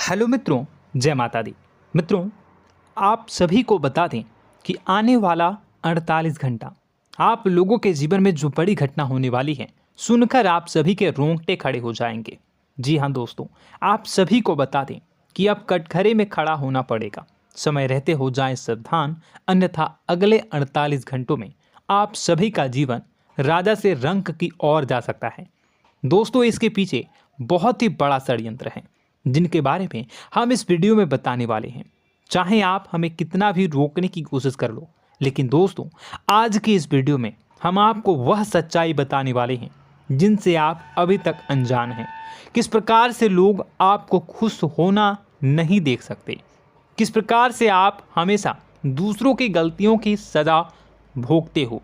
Hello मित्रों, जय माता दी। मित्रों, आप सभी को बता दें कि आने वाला 48 घंटा आप लोगों के जीवन में जो बड़ी घटना होने वाली है, सुनकर आप सभी के रोंगटे खड़े हो जाएंगे। जी हाँ दोस्तों, आप सभी को बता दें कि अब कटघरे में खड़ा होना पड़ेगा। समय रहते हो जाएं सावधान, अन्यथा अगले 48 घंटों में आप सभी का जीवन राजा से रंक की ओर जा सकता है। दोस्तों, इसके पीछे बहुत ही बड़ा षड्यंत्र है जिनके बारे में हम इस वीडियो में बताने वाले हैं। चाहे आप हमें कितना भी रोकने की कोशिश कर लो, लेकिन दोस्तों आज की इस वीडियो में हम आपको वह सच्चाई बताने वाले हैं जिनसे आप अभी तक अनजान हैं। किस प्रकार से लोग आपको खुश होना नहीं देख सकते, किस प्रकार से आप हमेशा दूसरों की गलतियों की सज़ा भोगते हो,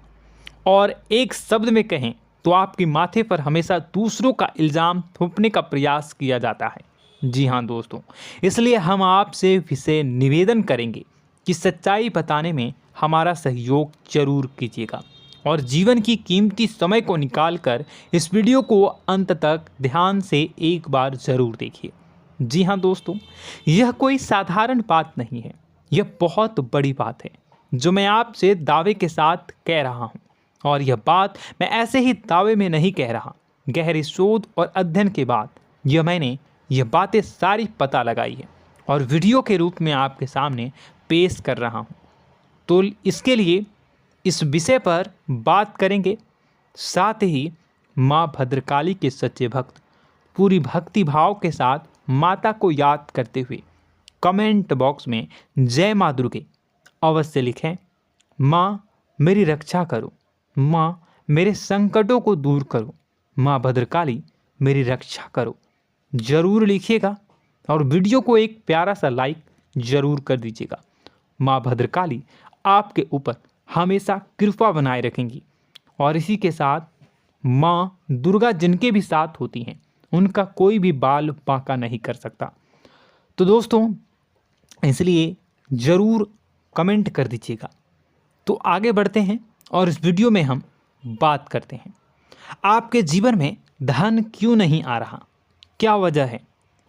और एक शब्द में कहें तो आपके माथे पर हमेशा दूसरों का इल्ज़ाम थोपने का प्रयास किया जाता है। जी हाँ दोस्तों, इसलिए हम आपसे विशेष निवेदन करेंगे कि सच्चाई बताने में हमारा सहयोग जरूर कीजिएगा और जीवन की कीमती समय को निकालकर इस वीडियो को अंत तक ध्यान से एक बार ज़रूर देखिए। जी हाँ दोस्तों, यह कोई साधारण बात नहीं है, यह बहुत बड़ी बात है जो मैं आपसे दावे के साथ कह रहा हूँ। और यह बात मैं ऐसे ही दावे में नहीं कह रहा, गहरी शोध और अध्ययन के बाद मैंने यह बातें सारी पता लगाई है और वीडियो के रूप में आपके सामने पेश कर रहा हूँ। तो इसके लिए इस विषय पर बात करेंगे। साथ ही माँ भद्रकाली के सच्चे भक्त पूरी भक्ति भाव के साथ माता को याद करते हुए कमेंट बॉक्स में जय माँ दुर्गे अवश्य लिखें। माँ मेरी रक्षा करो, माँ मेरे संकटों को दूर करो, माँ भद्रकाली मेरी रक्षा करो, ज़रूर लिखिएगा और वीडियो को एक प्यारा सा लाइक ज़रूर कर दीजिएगा। माँ भद्रकाली आपके ऊपर हमेशा कृपा बनाए रखेंगी और इसी के साथ माँ दुर्गा जिनके भी साथ होती हैं उनका कोई भी बाल बांका नहीं कर सकता। तो दोस्तों, इसलिए ज़रूर कमेंट कर दीजिएगा। तो आगे बढ़ते हैं और इस वीडियो में हम बात करते हैं, आपके जीवन में धन क्यों नहीं आ रहा, क्या वजह है।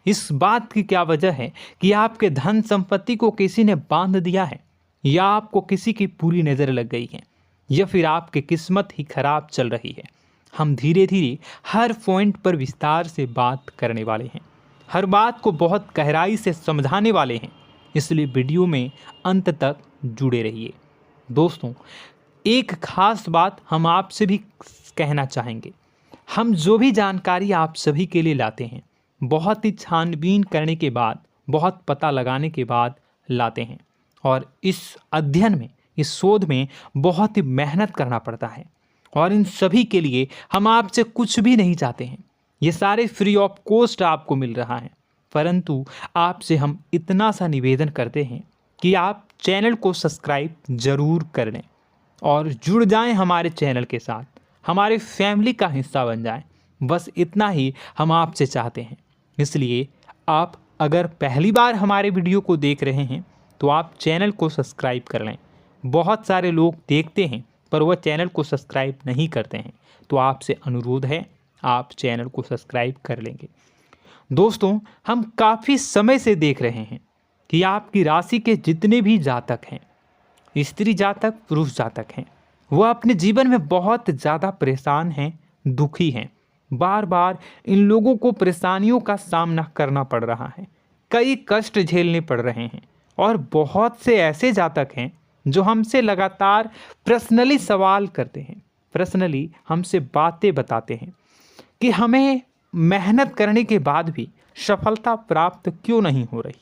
इस बात की क्या वजह है कि आपके धन संपत्ति को किसी ने बांध दिया है, या आपको किसी की पूरी नज़र लग गई है, या फिर आपकी किस्मत ही खराब चल रही है। हम धीरे धीरे हर पॉइंट पर विस्तार से बात करने वाले हैं, हर बात को बहुत गहराई से समझाने वाले हैं, इसलिए वीडियो में अंत तक जुड़े रहिए। दोस्तों, एक खास बात हम आपसे भी कहना चाहेंगे, हम जो भी जानकारी आप सभी के लिए लाते हैं बहुत ही छानबीन करने के बाद, बहुत पता लगाने के बाद लाते हैं, और इस अध्ययन में, इस शोध में बहुत ही मेहनत करना पड़ता है। और इन सभी के लिए हम आपसे कुछ भी नहीं चाहते हैं, ये सारे फ्री ऑफ कॉस्ट आपको मिल रहा है। परंतु आपसे हम इतना सा निवेदन करते हैं कि आप चैनल को सब्सक्राइब ज़रूर कर लें और जुड़ जाएं हमारे चैनल के साथ, हमारे फैमिली का हिस्सा बन जाएं। बस इतना ही हम आपसे चाहते हैं। इसलिए आप अगर पहली बार हमारे वीडियो को देख रहे हैं तो आप चैनल को सब्सक्राइब कर लें। बहुत सारे लोग देखते हैं पर वह चैनल को सब्सक्राइब नहीं करते हैं, तो आपसे अनुरोध है आप चैनल को सब्सक्राइब कर लेंगे। दोस्तों, हम काफ़ी समय से देख रहे हैं कि आपकी राशि के जितने भी जातक हैं, स्त्री जातक पुरुष जातक हैं, वह अपने जीवन में बहुत ज़्यादा परेशान हैं, दुखी हैं। बार बार इन लोगों को परेशानियों का सामना करना पड़ रहा है, कई कष्ट झेलने पड़ रहे हैं। और बहुत से ऐसे जातक हैं जो हमसे लगातार पर्सनली सवाल करते हैं, पर्सनली हमसे बातें बताते हैं कि हमें मेहनत करने के बाद भी सफलता प्राप्त क्यों नहीं हो रही,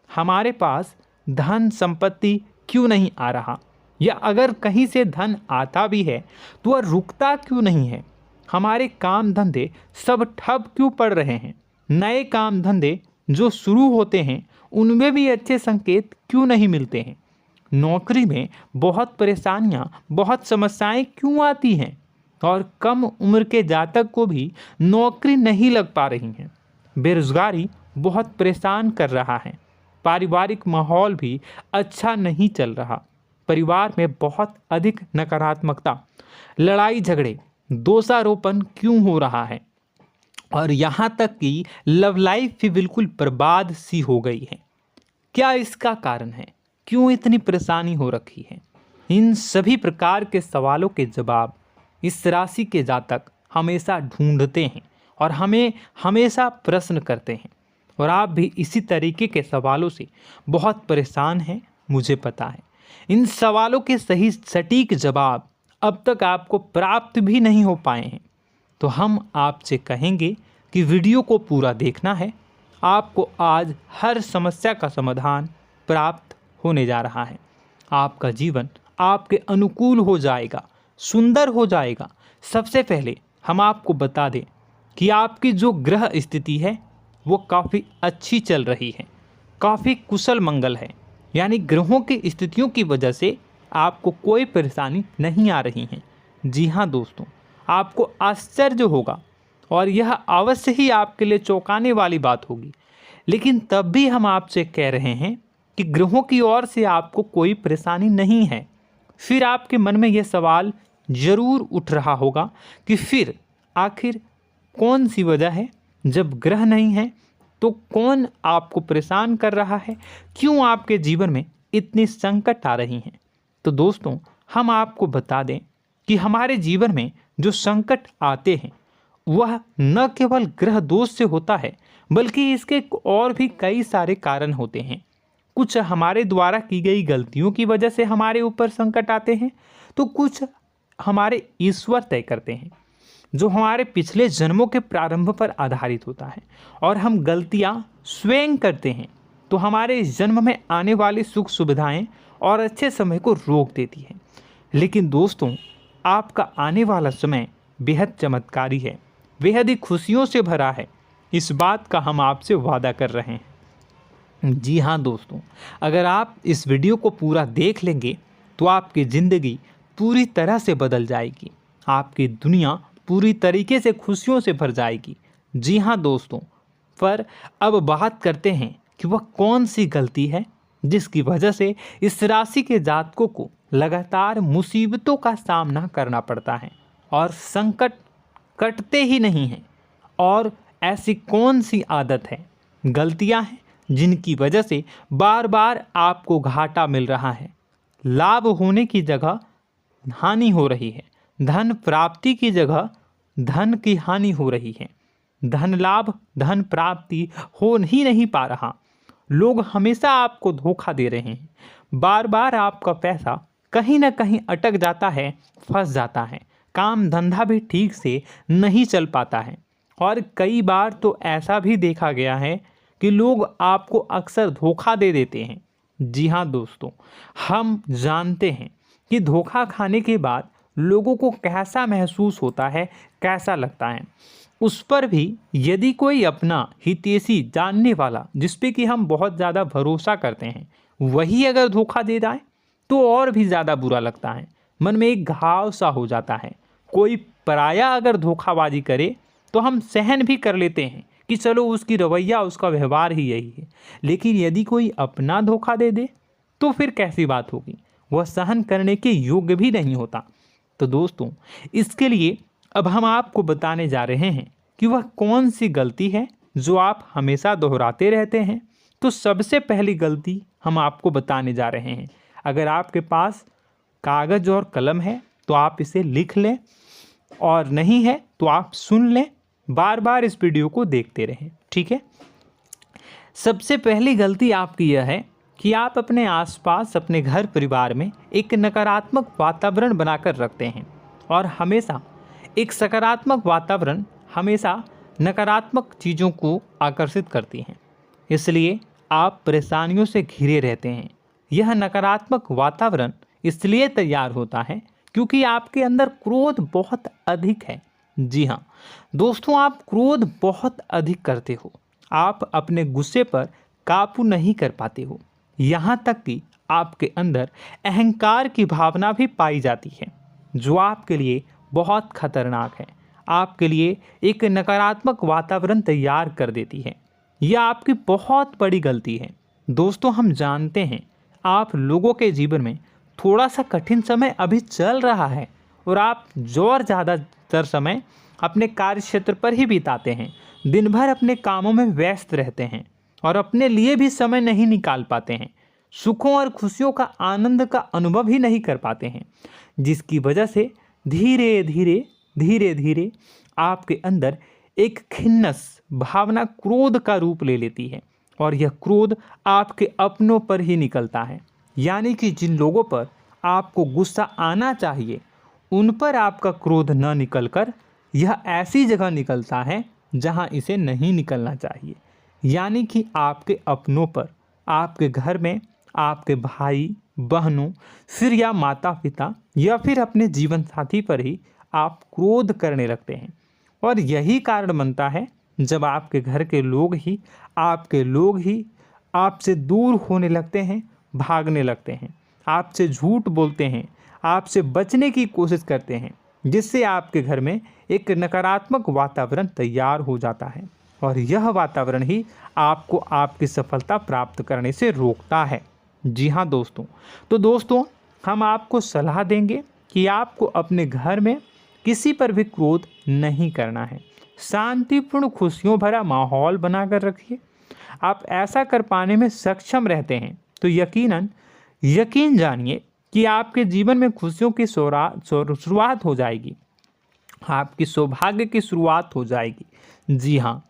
हमारे पास धन संपत्ति क्यों नहीं आ रहा, या अगर कहीं से धन आता भी है तो वह रुकता क्यों नहीं है, हमारे काम धंधे सब ठप क्यों पड़ रहे हैं, नए काम धंधे जो शुरू होते हैं उनमें भी अच्छे संकेत क्यों नहीं मिलते हैं, नौकरी में बहुत परेशानियां, बहुत समस्याएं क्यों आती हैं, और कम उम्र के जातक को भी नौकरी नहीं लग पा रही हैं, बेरोजगारी बहुत परेशान कर रहा है, पारिवारिक माहौल भी अच्छा नहीं चल रहा, परिवार में बहुत अधिक नकारात्मकता, लड़ाई झगड़े, दोषारोपण क्यों हो रहा है, और यहाँ तक कि लव लाइफ भी बिल्कुल बर्बाद सी हो गई है। क्या इसका कारण है? क्यों इतनी परेशानी हो रखी है? इन सभी प्रकार के सवालों के जवाब इस राशि के जातक हमेशा ढूंढते हैं और हमें हमेशा प्रश्न करते हैं। और आप भी इसी तरीके के सवालों से बहुत परेशान हैं, मुझे पता है। इन सवालों के सही सटीक जवाब अब तक आपको प्राप्त भी नहीं हो पाए हैं, तो हम आपसे कहेंगे कि वीडियो को पूरा देखना है। आपको आज हर समस्या का समाधान प्राप्त होने जा रहा है। आपका जीवन आपके अनुकूल हो जाएगा, सुंदर हो जाएगा। सबसे पहले हम आपको बता दें कि आपकी जो ग्रह स्थिति है वो काफ़ी अच्छी चल रही है, काफ़ी कुशल मंगल है। यानी ग्रहों की स्थितियों की वजह से आपको कोई परेशानी नहीं आ रही है। जी हाँ दोस्तों, आपको आश्चर्य होगा और यह अवश्य ही आपके लिए चौंकाने वाली बात होगी, लेकिन तब भी हम आपसे कह रहे हैं कि ग्रहों की ओर से आपको कोई परेशानी नहीं है। फिर आपके मन में यह सवाल जरूर उठ रहा होगा कि फिर आखिर कौन सी वजह है? जब ग्रह नहीं है तो कौन आपको परेशान कर रहा है? क्यों आपके जीवन में इतनी संकट आ रही हैं? तो दोस्तों, हम आपको बता दें कि हमारे जीवन में जो संकट आते हैं वह न केवल ग्रह दोष से होता है, बल्कि इसके और भी कई सारे कारण होते हैं। कुछ हमारे द्वारा की गई गलतियों की वजह से हमारे ऊपर संकट आते हैं, तो कुछ हमारे ईश्वर तय करते हैं, जो हमारे पिछले जन्मों के प्रारंभ पर आधारित होता है। और हम गलतियां स्वयं करते हैं तो हमारे इस जन्म में आने वाली सुख सुविधाएं और अच्छे समय को रोक देती है। लेकिन दोस्तों, आपका आने वाला समय बेहद चमत्कारी है, बेहद ही खुशियों से भरा है। इस बात का हम आपसे वादा कर रहे हैं। जी हाँ दोस्तों, अगर आप इस वीडियो को पूरा देख लेंगे तो आपकी ज़िंदगी पूरी तरह से बदल जाएगी, आपकी दुनिया पूरी तरीके से खुशियों से भर जाएगी। जी हाँ दोस्तों, पर अब बात करते हैं कि वह कौन सी गलती है जिसकी वजह से इस राशि के जातकों को लगातार मुसीबतों का सामना करना पड़ता है और संकट कटते ही नहीं हैं। और ऐसी कौन सी आदत है, गलतियां हैं जिनकी वजह से बार बार आपको घाटा मिल रहा है, लाभ होने की जगह हानि हो रही है, धन प्राप्ति की जगह धन की हानि हो रही है, धन लाभ धन प्राप्ति हो ही नहीं पा रहा, लोग हमेशा आपको धोखा दे रहे हैं, बार बार आपका पैसा कहीं ना कहीं अटक जाता है, फंस जाता है, काम धंधा भी ठीक से नहीं चल पाता है। और कई बार तो ऐसा भी देखा गया है कि लोग आपको अक्सर धोखा दे देते हैं। जी हाँ दोस्तों, हम जानते हैं कि धोखा खाने के बाद लोगों को कैसा महसूस होता है, कैसा लगता है। उस पर भी यदि कोई अपना हितैषी जानने वाला, जिस पे कि हम बहुत ज़्यादा भरोसा करते हैं, वही अगर धोखा दे जाए तो और भी ज़्यादा बुरा लगता है, मन में एक घाव सा हो जाता है। कोई पराया अगर धोखाबाजी करे तो हम सहन भी कर लेते हैं कि चलो उसकी रवैया उसका व्यवहार ही यही है, लेकिन यदि कोई अपना धोखा दे दे तो फिर कैसी बात होगी, वह सहन करने के योग्य भी नहीं होता। तो दोस्तों, इसके लिए अब हम आपको बताने जा रहे हैं कि वह कौन सी गलती है जो आप हमेशा दोहराते रहते हैं। तो सबसे पहली गलती हम आपको बताने जा रहे हैं। अगर आपके पास कागज़ और कलम है तो आप इसे लिख लें, और नहीं है तो आप सुन लें, बार बार इस वीडियो को देखते रहें, ठीक है। सबसे पहली गलती आपकी यह है कि आप अपने आसपास, अपने घर परिवार में एक नकारात्मक वातावरण बनाकर रखते हैं, और हमेशा एक सकारात्मक वातावरण हमेशा नकारात्मक चीज़ों को आकर्षित करती हैं। इसलिए आप परेशानियों से घिरे रहते हैं। यह नकारात्मक वातावरण इसलिए तैयार होता है क्योंकि आपके अंदर क्रोध बहुत अधिक है। जी हाँ दोस्तों, आप क्रोध बहुत अधिक करते हो, आप अपने गुस्से पर काबू नहीं कर पाते हो, यहाँ तक कि आपके अंदर अहंकार की भावना भी पाई जाती है, जो आपके लिए बहुत खतरनाक है, आपके लिए एक नकारात्मक वातावरण तैयार कर देती है। यह आपकी बहुत बड़ी गलती है। दोस्तों, हम जानते हैं आप लोगों के जीवन में थोड़ा सा कठिन समय अभी चल रहा है और आप जोर ज़्यादा अधिकतर समय अपने कार्य क्षेत्र पर ही बिताते हैं, दिन भर अपने कामों में व्यस्त रहते हैं और अपने लिए भी समय नहीं निकाल पाते हैं, सुखों और खुशियों का आनंद का अनुभव ही नहीं कर पाते हैं, जिसकी वजह से धीरे धीरे आपके अंदर एक खिन्नस भावना क्रोध का रूप ले लेती है और यह क्रोध आपके अपनों पर ही निकलता है। यानी कि जिन लोगों पर आपको गुस्सा आना चाहिए उन पर आपका क्रोध न निकलकर यह ऐसी जगह निकलता है जहां इसे नहीं निकलना चाहिए। यानी कि आपके अपनों पर, आपके घर में आपके भाई बहनों, फिर या माता पिता या फिर अपने जीवन साथी पर ही आप क्रोध करने लगते हैं। और यही कारण बनता है जब आपके घर के लोग ही आपसे दूर होने लगते हैं, भागने लगते हैं, आपसे झूठ बोलते हैं, आपसे बचने की कोशिश करते हैं, जिससे आपके घर में एक नकारात्मक वातावरण तैयार हो जाता है और यह वातावरण ही आपको आपकी सफलता प्राप्त करने से रोकता है। जी हाँ दोस्तों, तो दोस्तों हम आपको सलाह देंगे कि आपको अपने घर में किसी पर भी क्रोध नहीं करना है। शांतिपूर्ण खुशियों भरा माहौल बनाकर रखिए। आप ऐसा कर पाने में सक्षम रहते हैं तो यकीन जानिए कि आपके जीवन में खुशियों की शुरुआत हो जाएगी, आपकी सौभाग्य की शुरुआत हो जाएगी। जी हाँ,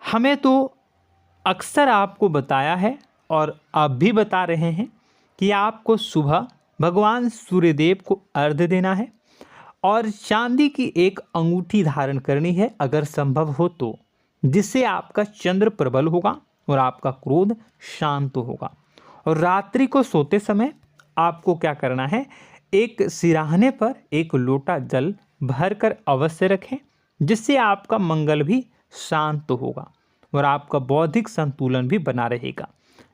हमें तो अक्सर आपको बताया है और अब भी बता रहे हैं कि आपको सुबह भगवान सूर्यदेव को अर्घ्य देना है और चांदी की एक अंगूठी धारण करनी है अगर संभव हो तो, जिससे आपका चंद्र प्रबल होगा और आपका क्रोध शांत होगा। और रात्रि को सोते समय आपको क्या करना है, एक सिराहने पर एक लोटा जल भरकर अवश्य रखें, जिससे आपका मंगल भी शांत होगा और आपका बौद्धिक संतुलन भी बना रहेगा।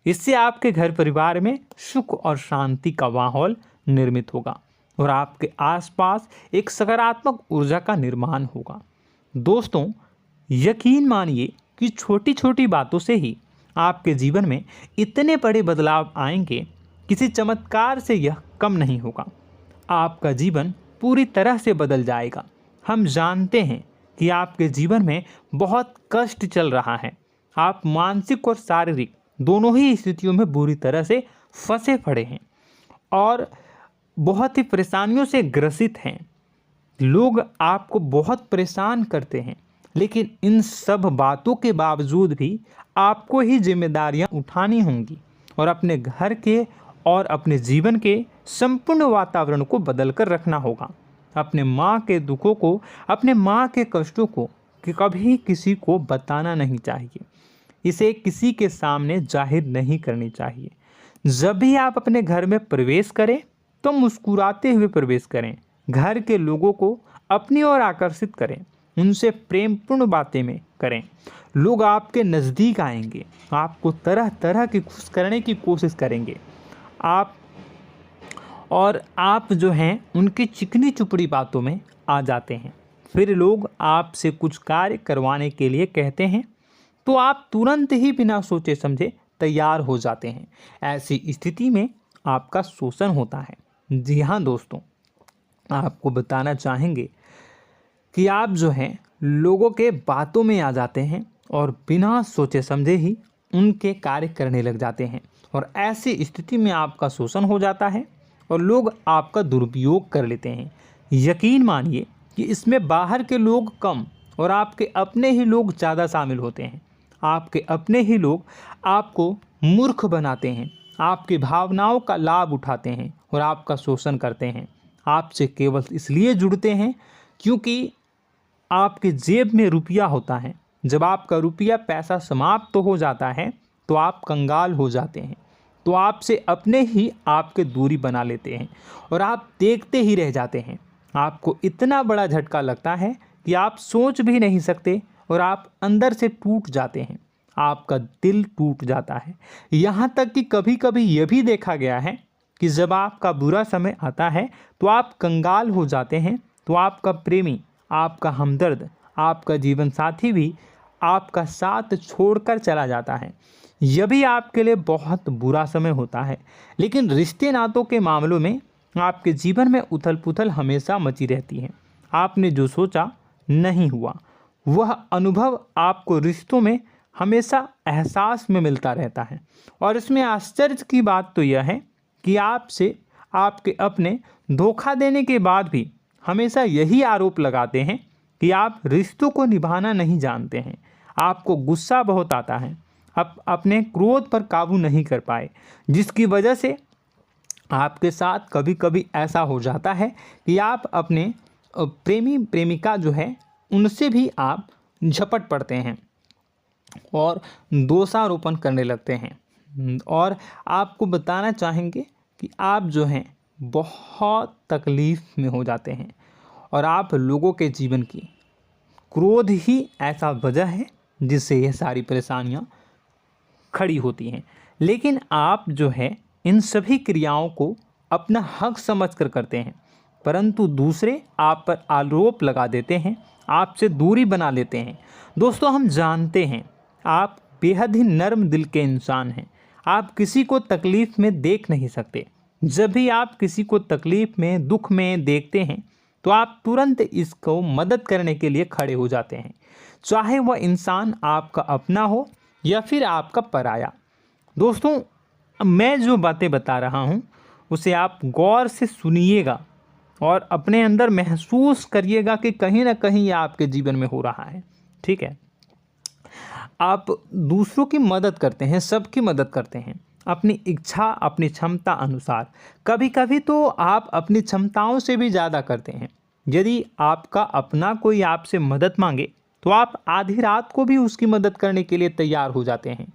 इससे आपके घर परिवार में सुख और शांति का माहौल निर्मित होगा और आपके आसपास एक सकारात्मक ऊर्जा का निर्माण होगा। दोस्तों यकीन मानिए कि छोटी छोटी बातों से ही आपके जीवन में इतने बड़े बदलाव आएंगे, किसी चमत्कार से यह कम नहीं होगा। आपका जीवन पूरी तरह से बदल जाएगा। हम जानते हैं कि आपके जीवन में बहुत कष्ट चल रहा है, आप मानसिक और शारीरिक दोनों ही स्थितियों में बुरी तरह से फंसे पड़े हैं और बहुत ही परेशानियों से ग्रसित हैं। लोग आपको बहुत परेशान करते हैं, लेकिन इन सब बातों के बावजूद भी आपको ही जिम्मेदारियां उठानी होंगी और अपने घर के और अपने जीवन के संपूर्ण वातावरण को बदल कर रखना होगा। अपने माँ के दुखों को, अपने माँ के कष्टों को कभी किसी को बताना नहीं चाहिए, इसे किसी के सामने जाहिर नहीं करनी चाहिए। जब भी आप अपने घर में प्रवेश करें तो मुस्कुराते हुए प्रवेश करें, घर के लोगों को अपनी ओर आकर्षित करें, उनसे प्रेमपूर्ण बातें में करें। लोग आपके नज़दीक आएंगे, आपको तरह तरह की खुश करने की कोशिश करेंगे। आप जो हैं उनकी चिकनी चुपड़ी बातों में आ जाते हैं। फिर लोग आपसे कुछ कार्य करवाने के लिए कहते हैं तो आप तुरंत ही बिना सोचे समझे तैयार हो जाते हैं। ऐसी स्थिति में आपका शोषण होता है। जी हाँ दोस्तों, आपको बताना चाहेंगे कि आप जो हैं लोगों के बातों में आ जाते हैं और बिना सोचे समझे ही उनके कार्य करने लग जाते हैं और ऐसी स्थिति में आपका शोषण हो जाता है और लोग आपका दुरुपयोग कर लेते हैं। यकीन मानिए कि इसमें बाहर के लोग कम और आपके अपने ही लोग ज़्यादा शामिल होते हैं। आपके अपने ही लोग आपको मूर्ख बनाते हैं, आपकी भावनाओं का लाभ उठाते हैं और आपका शोषण करते हैं। आपसे केवल इसलिए जुड़ते हैं क्योंकि आपके जेब में रुपया होता है। जब आपका रुपया पैसा समाप्त हो जाता है तो आप कंगाल हो जाते हैं, तो आपसे अपने ही आपके दूरी बना लेते हैं और आप देखते ही रह जाते हैं। आपको इतना बड़ा झटका लगता है कि आप सोच भी नहीं सकते और आप अंदर से टूट जाते हैं, आपका दिल टूट जाता है। यहाँ तक कि कभी कभी यह भी देखा गया है कि जब आपका बुरा समय आता है तो आप कंगाल हो जाते हैं, तो आपका प्रेमी, आपका हमदर्द, आपका जीवन साथी भी आपका साथ छोड़कर चला जाता है। यह भी आपके लिए बहुत बुरा समय होता है। लेकिन रिश्ते नातों के मामलों में आपके जीवन में उथल पुथल हमेशा मची रहती है। आपने जो सोचा नहीं हुआ। वह अनुभव आपको रिश्तों में हमेशा एहसास में मिलता रहता है। और इसमें आश्चर्य की बात तो यह है कि आपसे आपके अपने धोखा देने के बाद भी हमेशा यही आरोप लगाते हैं कि आप रिश्तों को निभाना नहीं जानते हैं। आपको गुस्सा बहुत आता है, आप अपने क्रोध पर काबू नहीं कर पाए, जिसकी वजह से आपके साथ कभी कभी ऐसा हो जाता है कि आप अपने प्रेमी प्रेमिका जो है उनसे भी आप झपट पड़ते हैं और दोषारोपण करने लगते हैं। और आपको बताना चाहेंगे कि आप जो हैं बहुत तकलीफ़ में हो जाते हैं और आप लोगों के जीवन की क्रोध ही ऐसा वजह है जिससे ये सारी परेशानियां खड़ी होती हैं। लेकिन आप जो है इन सभी क्रियाओं को अपना हक समझकर करते हैं, परंतु दूसरे आप पर आरोप लगा देते हैं, आपसे दूरी बना लेते हैं। दोस्तों, हम जानते हैं आप बेहद ही नर्म दिल के इंसान हैं। आप किसी को तकलीफ़ में देख नहीं सकते। जब भी आप किसी को तकलीफ़ में, दुख में देखते हैं तो आप तुरंत इसको मदद करने के लिए खड़े हो जाते हैं, चाहे वह इंसान आपका अपना हो या फिर आपका पराया। दोस्तों, मैं जो बातें बता रहा हूँ उसे आप गौर से सुनिएगा और अपने अंदर महसूस करिएगा कि कहीं ना कहीं ये आपके जीवन में हो रहा है। ठीक है, आप दूसरों की मदद करते हैं, सबकी मदद करते हैं अपनी इच्छा, अपनी क्षमता अनुसार। कभी कभी तो आप अपनी क्षमताओं से भी ज़्यादा करते हैं। यदि आपका अपना कोई आपसे मदद मांगे तो आप आधी रात को भी उसकी मदद करने के लिए तैयार हो जाते हैं।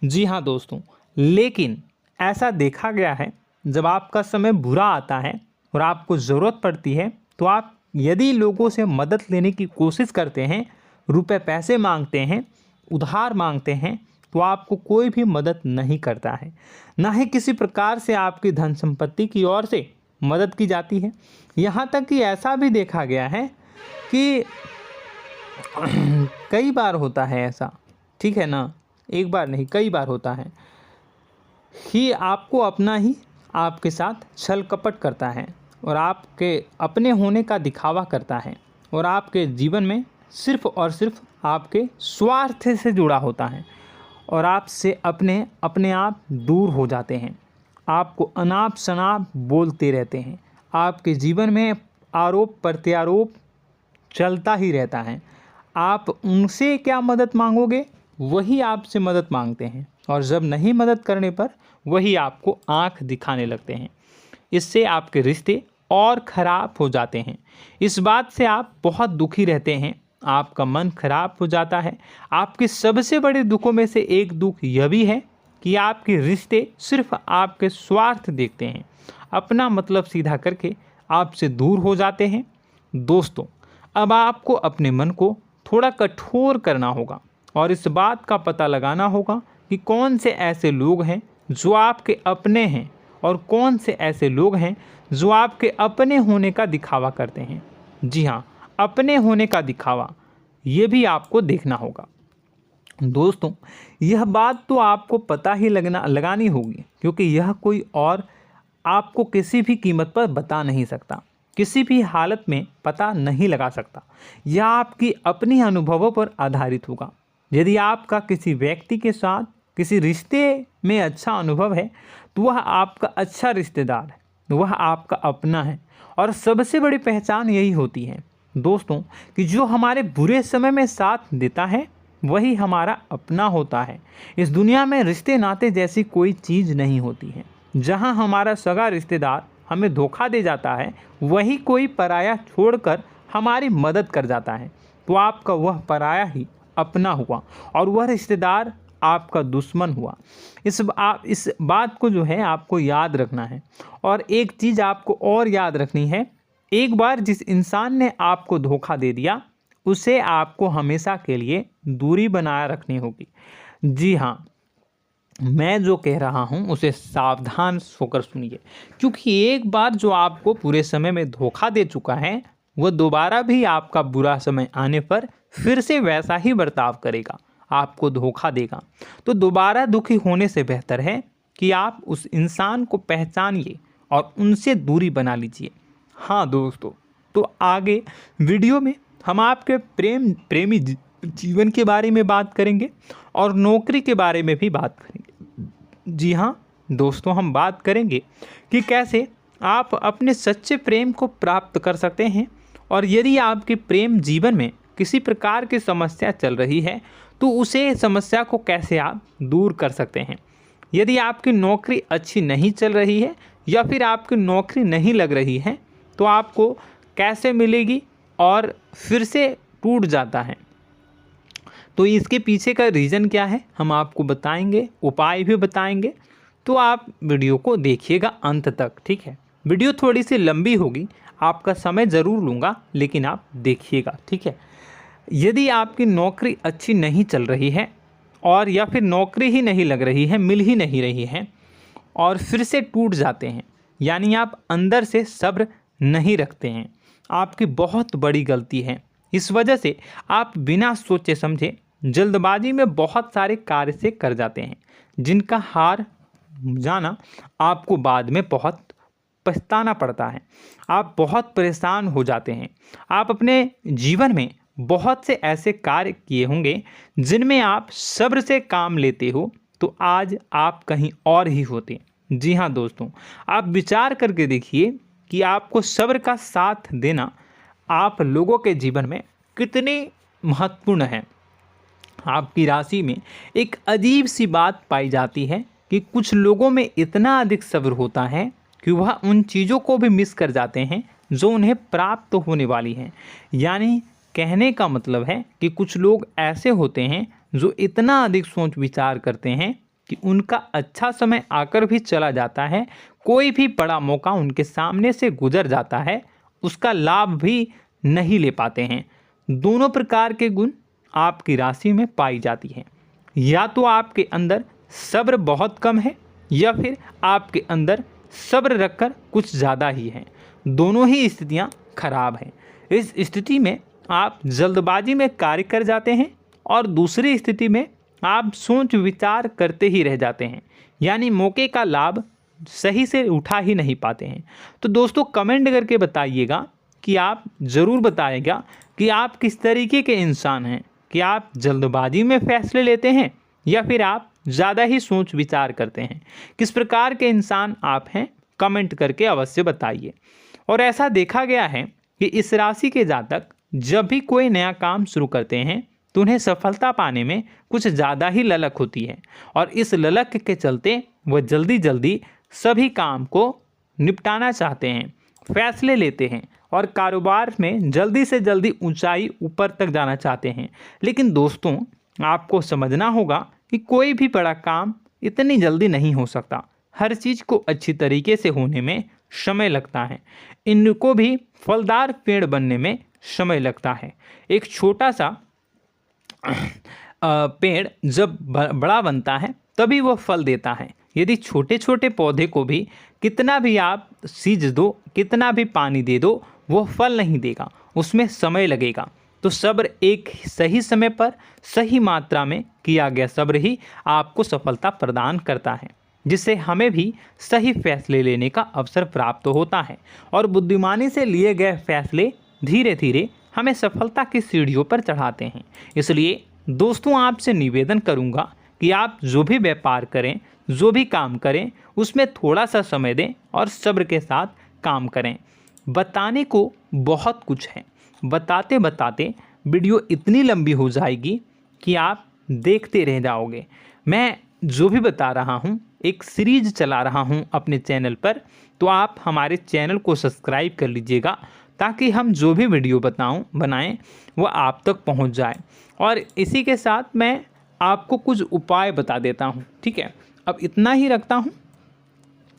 जी हाँ दोस्तों, लेकिन ऐसा देखा गया है जब आपका समय बुरा आता है और आपको ज़रूरत पड़ती है तो आप यदि लोगों से मदद लेने की कोशिश करते हैं, रुपए पैसे मांगते हैं, उधार मांगते हैं, तो आपको कोई भी मदद नहीं करता है। ना ही किसी प्रकार से आपकी धन संपत्ति की ओर से मदद की जाती है। यहाँ तक कि ऐसा भी देखा गया है कि कई बार होता है ऐसा, ठीक है ना, एक बार नहीं कई बार होता है कि आपको अपना ही आपके साथ छल कपट करता है और आपके अपने होने का दिखावा करता है और आपके जीवन में सिर्फ और सिर्फ आपके स्वार्थ से जुड़ा होता है और आपसे अपने आप दूर हो जाते हैं। आपको अनाप शनाप बोलते रहते हैं। आपके जीवन में आरोप प्रत्यारोप चलता ही रहता है। आप उनसे क्या मदद मांगोगे, वही आपसे मदद मांगते हैं और जब नहीं मदद करने पर वही आपको आंख दिखाने लगते हैं। इससे आपके रिश्ते और ख़राब हो जाते हैं। इस बात से आप बहुत दुखी रहते हैं, आपका मन खराब हो जाता है। आपके सबसे बड़े दुखों में से एक दुख यह भी है कि आपके रिश्ते सिर्फ आपके स्वार्थ देखते हैं, अपना मतलब सीधा करके आपसे दूर हो जाते हैं। दोस्तों, अब आपको अपने मन को थोड़ा कठोर करना होगा और इस बात का पता लगाना होगा कि कौन से ऐसे लोग हैं जो आपके अपने हैं और कौन से ऐसे लोग हैं जो आपके अपने होने का दिखावा करते हैं। जी हाँ, अपने होने का दिखावा, ये भी आपको देखना होगा। दोस्तों, यह बात तो आपको पता ही लगानी होगी, क्योंकि यह कोई और आपको किसी भी कीमत पर बता नहीं सकता, किसी भी हालत में पता नहीं लगा सकता। यह आपकी अपनी अनुभवों पर आधारित होगा। यदि आपका किसी व्यक्ति के साथ किसी रिश्ते में अच्छा अनुभव है तो वह आपका अच्छा रिश्तेदार है, वह आपका अपना है। और सबसे बड़ी पहचान यही होती है दोस्तों कि जो हमारे बुरे समय में साथ देता है वही हमारा अपना होता है। इस दुनिया में रिश्ते नाते जैसी कोई चीज़ नहीं होती है। जहां हमारा सगा रिश्तेदार हमें धोखा दे जाता है, वही कोई पराया छोड़कर हमारी मदद कर जाता है, तो आपका वह पराया ही अपना हुआ और वह रिश्तेदार आपका दुश्मन हुआ। इस बात को जो है आपको याद रखना है। और एक चीज़ आपको और याद रखनी है, एक बार जिस इंसान ने आपको धोखा दे दिया उसे आपको हमेशा के लिए दूरी बनाए रखनी होगी। जी हाँ, मैं जो कह रहा हूँ उसे सावधान होकर सुनिए, क्योंकि एक बार जो आपको पूरे समय में धोखा दे चुका है वह दोबारा भी आपका बुरा समय आने पर फिर से वैसा ही बर्ताव करेगा, आपको धोखा देगा। तो दोबारा दुखी होने से बेहतर है कि आप उस इंसान को पहचानिए और उनसे दूरी बना लीजिए। हाँ दोस्तों, तो आगे वीडियो में हम आपके प्रेमी जीवन के बारे में बात करेंगे और नौकरी के बारे में भी बात करेंगे। जी हाँ दोस्तों, हम बात करेंगे कि कैसे आप अपने सच्चे प्रेम को प्राप्त कर सकते हैं, और यदि आपके प्रेम जीवन में किसी प्रकार की समस्या चल रही है तो उसे समस्या को कैसे आप दूर कर सकते हैं। यदि आपकी नौकरी अच्छी नहीं चल रही है या फिर आपकी नौकरी नहीं लग रही है तो आपको कैसे मिलेगी और फिर से टूट जाता है, तो इसके पीछे का रीज़न क्या है हम आपको बताएंगे, उपाय भी बताएंगे। तो आप वीडियो को देखिएगा अंत तक, ठीक है। वीडियो थोड़ी सी लंबी होगी, आपका समय ज़रूर लूँगा, लेकिन आप देखिएगा, ठीक है। यदि आपकी नौकरी अच्छी नहीं चल रही है और या फिर नौकरी ही नहीं लग रही है, मिल ही नहीं रही है और फिर से टूट जाते हैं, यानी आप अंदर से सब्र नहीं रखते हैं, आपकी बहुत बड़ी गलती है। इस वजह से आप बिना सोचे समझे जल्दबाजी में बहुत सारे कार्य से कर जाते हैं, जिनका हार जाना आपको बाद में बहुत पछताना पड़ता है। आप बहुत परेशान हो जाते हैं। आप अपने जीवन में बहुत से ऐसे कार्य किए होंगे जिनमें आप सब्र से काम लेते हो, तो आज आप कहीं और ही होते। जी हाँ दोस्तों, आप विचार करके देखिए कि आपको सब्र का साथ देना आप लोगों के जीवन में कितनी महत्वपूर्ण है। आपकी राशि में एक अजीब सी बात पाई जाती है कि कुछ लोगों में इतना अधिक सब्र होता है कि वह उन चीज़ों को भी मिस कर जाते हैं जो उन्हें प्राप्त होने वाली हैं। यानी कहने का मतलब है कि कुछ लोग ऐसे होते हैं जो इतना अधिक सोच विचार करते हैं कि उनका अच्छा समय आकर भी चला जाता है, कोई भी बड़ा मौका उनके सामने से गुजर जाता है, उसका लाभ भी नहीं ले पाते हैं। दोनों प्रकार के गुण आपकी राशि में पाई जाती हैं। या तो आपके अंदर सब्र बहुत कम है या फिर आपके अंदर सब्र रखकर कुछ ज़्यादा ही है। दोनों ही स्थितियाँ खराब हैं। इस स्थिति में आप जल्दबाजी में कार्य कर जाते हैं और दूसरी स्थिति में आप सोच विचार करते ही रह जाते हैं, यानी मौके का लाभ सही से उठा ही नहीं पाते हैं। तो दोस्तों कमेंट करके बताइएगा कि आप ज़रूर बताइएगा कि आप किस तरीके के इंसान हैं, कि आप जल्दबाजी में फैसले लेते हैं या फिर आप ज़्यादा ही सोच विचार करते हैं। किस प्रकार के इंसान आप हैं, कमेंट करके अवश्य बताइए। और ऐसा देखा गया है कि इस राशि के जातक जब भी कोई नया काम शुरू करते हैं तो उन्हें सफलता पाने में कुछ ज़्यादा ही ललक होती है, और इस ललक के चलते वह जल्दी जल्दी सभी काम को निपटाना चाहते हैं, फैसले लेते हैं और कारोबार में जल्दी से जल्दी ऊंचाई ऊपर तक जाना चाहते हैं। लेकिन दोस्तों आपको समझना होगा कि कोई भी बड़ा काम इतनी जल्दी नहीं हो सकता। हर चीज़ को अच्छी तरीके से होने में समय लगता है। इनको भी फलदार पेड़ बनने में समय लगता है। एक छोटा सा पेड़ जब बड़ा बनता है तभी वो फल देता है। यदि छोटे छोटे पौधे को भी कितना भी आप सींच दो, कितना भी पानी दे दो, वो फल नहीं देगा, उसमें समय लगेगा। तो सब्र एक सही समय पर सही मात्रा में किया गया सब्र ही आपको सफलता प्रदान करता है, जिससे हमें भी सही फैसले लेने का अवसर प्राप्त होता है। और बुद्धिमानी से लिए गए फैसले धीरे धीरे हमें सफलता की सीढ़ियों पर चढ़ाते हैं। इसलिए दोस्तों आपसे निवेदन करूंगा कि आप जो भी व्यापार करें, जो भी काम करें, उसमें थोड़ा सा समय दें और सब्र के साथ काम करें। बताने को बहुत कुछ है, बताते बताते वीडियो इतनी लंबी हो जाएगी कि आप देखते रह जाओगे। मैं जो भी बता रहा हूँ एक सीरीज चला रहा हूँ अपने चैनल पर, तो आप हमारे चैनल को सब्सक्राइब कर लीजिएगा ताकि हम जो भी वीडियो बनाएं वो आप तक पहुँच जाए। और इसी के साथ मैं आपको कुछ उपाय बता देता हूँ, ठीक है। अब इतना ही रखता हूँ।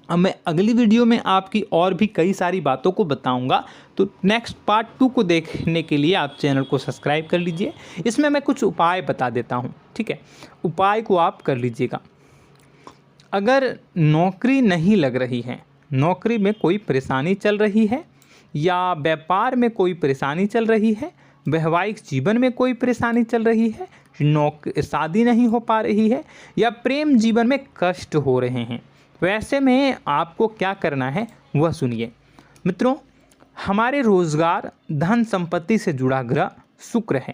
अब मैं अगली वीडियो में आपकी और भी कई सारी बातों को बताऊंगा। तो नेक्स्ट पार्ट 2 को देखने के लिए आप चैनल को सब्सक्राइब कर लीजिए। इसमें मैं कुछ उपाय बता देता हूं, ठीक है। उपाय को आप कर लीजिएगा। अगर नौकरी नहीं लग रही है, नौकरी में कोई परेशानी चल रही है, या व्यापार में कोई परेशानी चल रही है, वैवाहिक जीवन में कोई परेशानी चल रही है, शादी नहीं हो पा रही है, या प्रेम जीवन में कष्ट हो रहे हैं, वैसे में आपको क्या करना है वह सुनिए। मित्रों, हमारे रोजगार धन संपत्ति से जुड़ा ग्रह शुक्र है,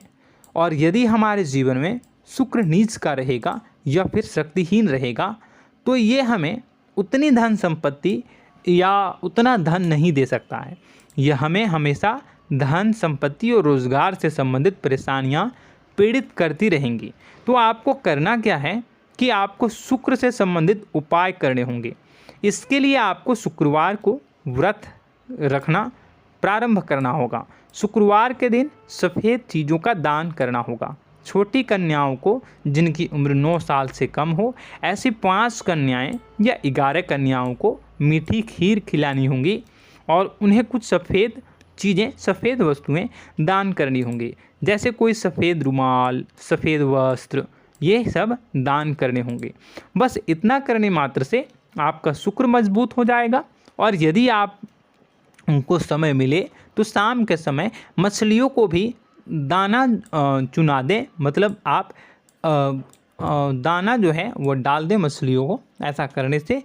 और यदि हमारे जीवन में शुक्र नीच का रहेगा या फिर शक्तिहीन रहेगा तो ये हमें उतनी धन संपत्ति या उतना धन नहीं दे सकता है। यह हमें हमेशा धन संपत्ति और रोजगार से संबंधित परेशानियां पीड़ित करती रहेंगी। तो आपको करना क्या है कि आपको शुक्र से संबंधित उपाय करने होंगे। इसके लिए आपको शुक्रवार को व्रत रखना प्रारंभ करना होगा। शुक्रवार के दिन सफ़ेद चीज़ों का दान करना होगा। छोटी कन्याओं को जिनकी उम्र 9 साल से कम हो, ऐसी 5 कन्याएं या 11 कन्याओं को मीठी खीर खिलानी होंगी और उन्हें कुछ सफ़ेद चीज़ें, सफ़ेद वस्तुएं दान करनी होंगी, जैसे कोई सफ़ेद रुमाल, सफ़ेद वस्त्र, ये सब दान करने होंगे। बस इतना करने मात्र से आपका शुक्र मजबूत हो जाएगा। और यदि आप उनको समय मिले तो शाम के समय मछलियों को भी दाना चुना दें, मतलब आप दाना जो है वो डाल दें मछलियों को। ऐसा करने से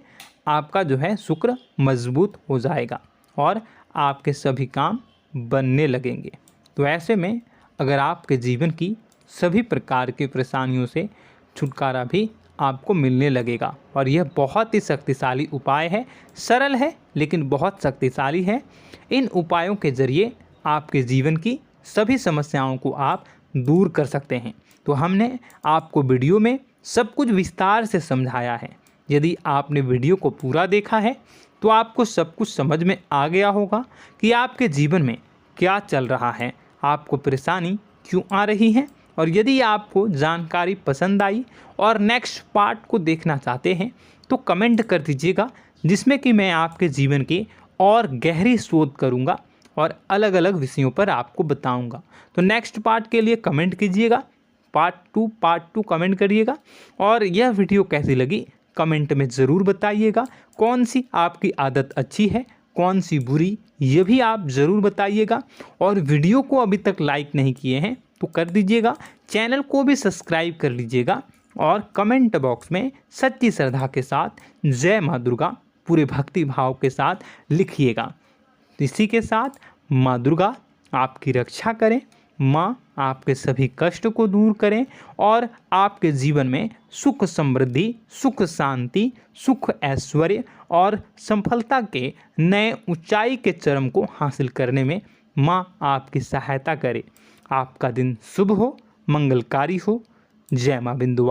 आपका जो है शुक्र मजबूत हो जाएगा और आपके सभी काम बनने लगेंगे। तो ऐसे में अगर आपके जीवन की सभी प्रकार की परेशानियों से छुटकारा भी आपको मिलने लगेगा। और यह बहुत ही शक्तिशाली उपाय है, सरल है लेकिन बहुत शक्तिशाली है। इन उपायों के ज़रिए आपके जीवन की सभी समस्याओं को आप दूर कर सकते हैं। तो हमने आपको वीडियो में सब कुछ विस्तार से समझाया है। यदि आपने वीडियो को पूरा देखा है तो आपको सब कुछ समझ में आ गया होगा कि आपके जीवन में क्या चल रहा है, आपको परेशानी क्यों आ रही है। और यदि आपको जानकारी पसंद आई और नेक्स्ट पार्ट को देखना चाहते हैं तो कमेंट कर दीजिएगा, जिसमें कि मैं आपके जीवन की और गहरी शोध करूंगा और अलग अलग विषयों पर आपको बताऊंगा। तो नेक्स्ट पार्ट के लिए कमेंट कीजिएगा, पार्ट टू कमेंट करिएगा। और यह वीडियो कैसी लगी कमेंट में ज़रूर बताइएगा। कौन सी आपकी आदत अच्छी है, कौन सी बुरी, ये भी आप ज़रूर बताइएगा। और वीडियो को अभी तक लाइक नहीं किए हैं तो कर दीजिएगा, चैनल को भी सब्सक्राइब कर लीजिएगा और कमेंट बॉक्स में सच्ची श्रद्धा के साथ जय माँ दुर्गा पूरे भक्ति भाव के साथ लिखिएगा। इसी के साथ माँ दुर्गा आपकी रक्षा करें, माँ आपके सभी कष्ट को दूर करें और आपके जीवन में सुख समृद्धि, सुख शांति, सुख ऐश्वर्य और सफलता के नए ऊंचाई के चरम को हासिल करने में माँ आपकी सहायता करे। आपका दिन शुभ हो, मंगलकारी हो। जय माँ बिंदु।